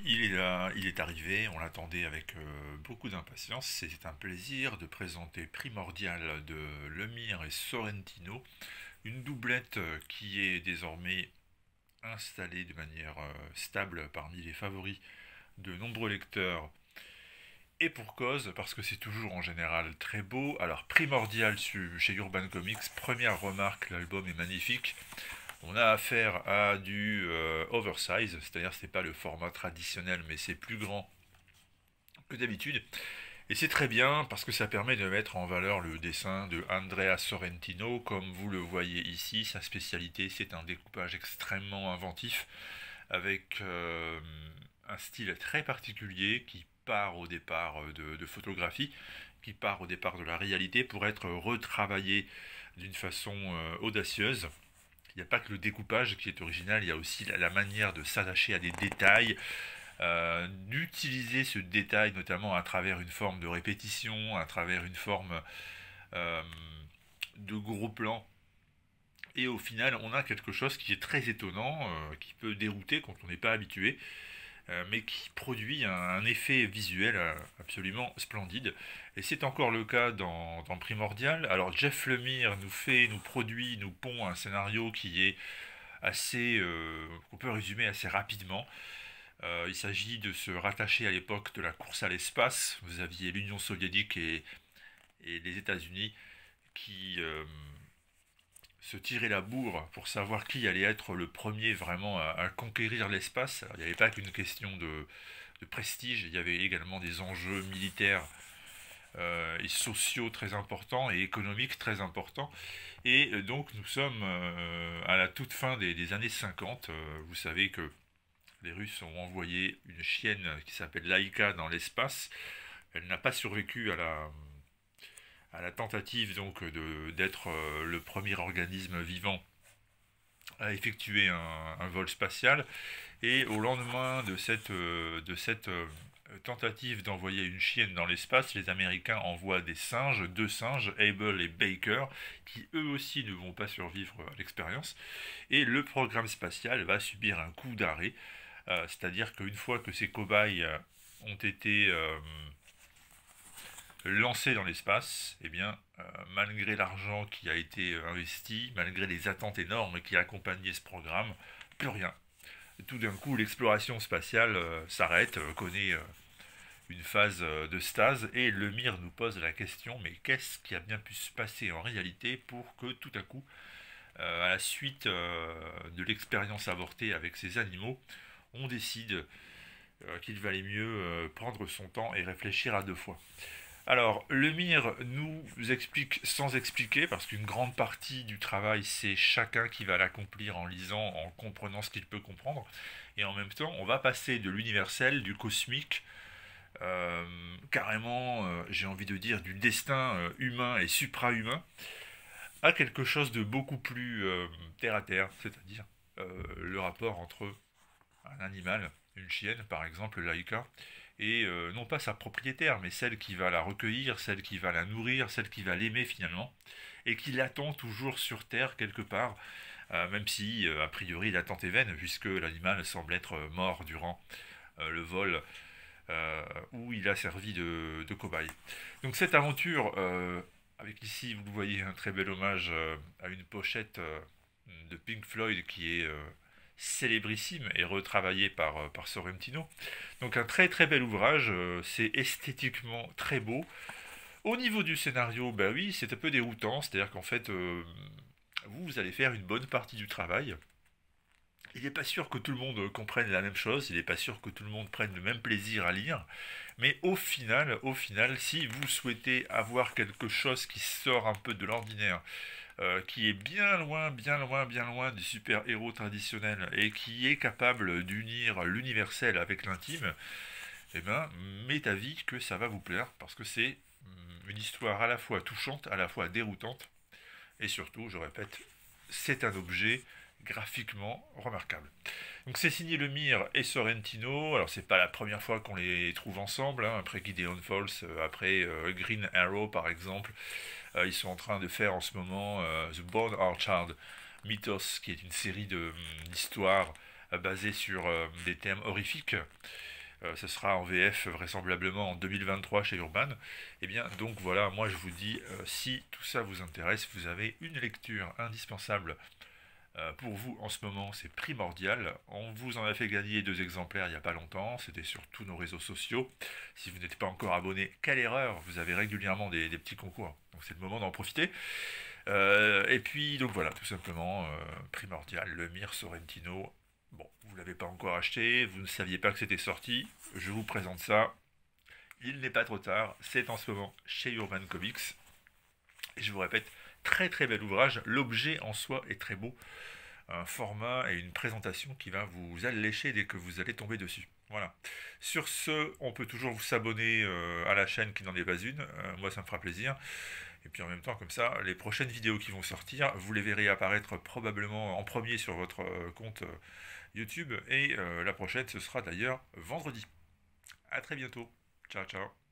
Il est là, il est arrivé, on l'attendait avec beaucoup d'impatience. C'est un plaisir de présenter Primordial de Lemire et Sorrentino, une doublette qui est désormais installée de manière stable parmi les favoris de nombreux lecteurs. Et pour cause, parce que c'est toujours en général très beau. Alors Primordial chez Urban Comics, première remarque, l'album est magnifique. On a affaire à du oversize, c'est-à-dire c'est pas le format traditionnel, mais c'est plus grand que d'habitude. Et c'est très bien parce que ça permet de mettre en valeur le dessin de Andrea Sorrentino. Comme vous le voyez ici, sa spécialité c'est un découpage extrêmement inventif avec un style très particulier qui part au départ de photographie, qui part au départ de la réalité pour être retravaillé d'une façon audacieuse. Il n'y a pas que le découpage qui est original, il y a aussi la manière de s'attacher à des détails, d'utiliser ce détail notamment à travers une forme de répétition, à travers une forme euh, de gros plan. Et au final, on a quelque chose qui est très étonnant, qui peut dérouter quand on n'est pas habitué, mais qui produit un effet visuel absolument splendide. Et c'est encore le cas dans Primordial. Alors Jeff Lemire nous produit, nous pond un scénario qui est assez, qu'on peut résumer assez rapidement. Il s'agit de se rattacher à l'époque de la course à l'espace. Vous aviez l'Union soviétique et les États-Unis qui se tiraient la bourre pour savoir qui allait être le premier vraiment à conquérir l'espace. Alors, il n'y avait pas qu'une question de prestige, il y avait également des enjeux militaires et sociaux très importants et économiques très importants. Et donc nous sommes à la toute fin des années 50. Vous savez que les Russes ont envoyé une chienne qui s'appelle Laika dans l'espace. Elle n'a pas survécu à la tentative donc d'être le premier organisme vivant à effectuer un vol spatial. Et au lendemain de cette tentative d'envoyer une chienne dans l'espace, les Américains envoient des singes, deux singes, Able et Baker, qui eux aussi ne vont pas survivre à l'expérience. Et le programme spatial va subir un coup d'arrêt, c'est-à-dire qu'une fois que ces cobayes ont été lancés dans l'espace, eh bien, malgré l'argent qui a été investi, malgré les attentes énormes qui accompagnaient ce programme, plus rien. Tout d'un coup, l'exploration spatiale s'arrête, connaît une phase de stase, et Lemire nous pose la question, mais qu'est-ce qui a bien pu se passer en réalité pour que tout à coup, à la suite de l'expérience avortée avec ces animaux, on décide qu'il valait mieux prendre son temps et réfléchir à deux fois. Alors, Lemire nous explique sans expliquer, parce qu'une grande partie du travail, c'est chacun qui va l'accomplir en lisant, en comprenant ce qu'il peut comprendre. Et en même temps, on va passer de l'universel, du cosmique, carrément, j'ai envie de dire, du destin humain et supra-humain, à quelque chose de beaucoup plus terre à terre, c'est-à-dire le rapport entre un animal, une chienne par exemple, Laika, et non pas sa propriétaire, mais celle qui va la recueillir, celle qui va la nourrir, celle qui va l'aimer finalement, et qui l'attend toujours sur Terre quelque part, même si a priori l'attente est vaine, puisque l'animal semble être mort durant le vol où il a servi de cobaye. Donc cette aventure, avec ici vous le voyez un très bel hommage à une pochette de Pink Floyd qui est célébrissime et retravaillé par Sorrentino. Donc un très très bel ouvrage, c'est esthétiquement très beau. Au niveau du scénario, bah oui, c'est un peu déroutant, c'est-à-dire qu'en fait, vous allez faire une bonne partie du travail. Il n'est pas sûr que tout le monde comprenne la même chose, il n'est pas sûr que tout le monde prenne le même plaisir à lire, mais au final, si vous souhaitez avoir quelque chose qui sort un peu de l'ordinaire, qui est bien loin, bien loin, bien loin du super-héros traditionnel et qui est capable d'unir l'universel avec l'intime, eh ben, m'est avis que ça va vous plaire parce que c'est une histoire à la fois touchante, à la fois déroutante et surtout, je répète, c'est un objet graphiquement remarquable. Donc c'est signé Lemire et Sorrentino. Alors c'est pas la première fois qu'on les trouve ensemble, hein, après Gideon Falls, après Green Arrow par exemple. Ils sont en train de faire en ce moment The Bone Orchard Mythos, qui est une série d'histoires basé sur des thèmes horrifiques. Ce sera en VF vraisemblablement en 2023 chez Urban. Et bien donc voilà, moi je vous dis, si tout ça vous intéresse, vous avez une lecture indispensable pour vous en ce moment, c'est primordial. On vous en a fait gagner 2 exemplaires il n'y a pas longtemps, c'était sur tous nos réseaux sociaux. Si vous n'êtes pas encore abonné, quelle erreur, vous avez régulièrement des petits concours, donc c'est le moment d'en profiter. Et puis donc voilà, tout simplement, primordial, le Mir Sorrentino. Bon, vous l'avez pas encore acheté, vous ne saviez pas que c'était sorti, je vous présente ça. Il n'est pas trop tard, c'est en ce moment chez Urban Comics. Et je vous répète, très très bel ouvrage, l'objet en soi est très beau, un format et une présentation qui va vous allécher dès que vous allez tomber dessus. Voilà. Sur ce, on peut toujours vous s'abonner à la chaîne qui n'en est pas une. Moi, ça me fera plaisir. Et puis en même temps, comme ça, les prochaines vidéos qui vont sortir, vous les verrez apparaître probablement en premier sur votre compte YouTube. Et la prochaine, ce sera d'ailleurs vendredi. A très bientôt. Ciao, ciao.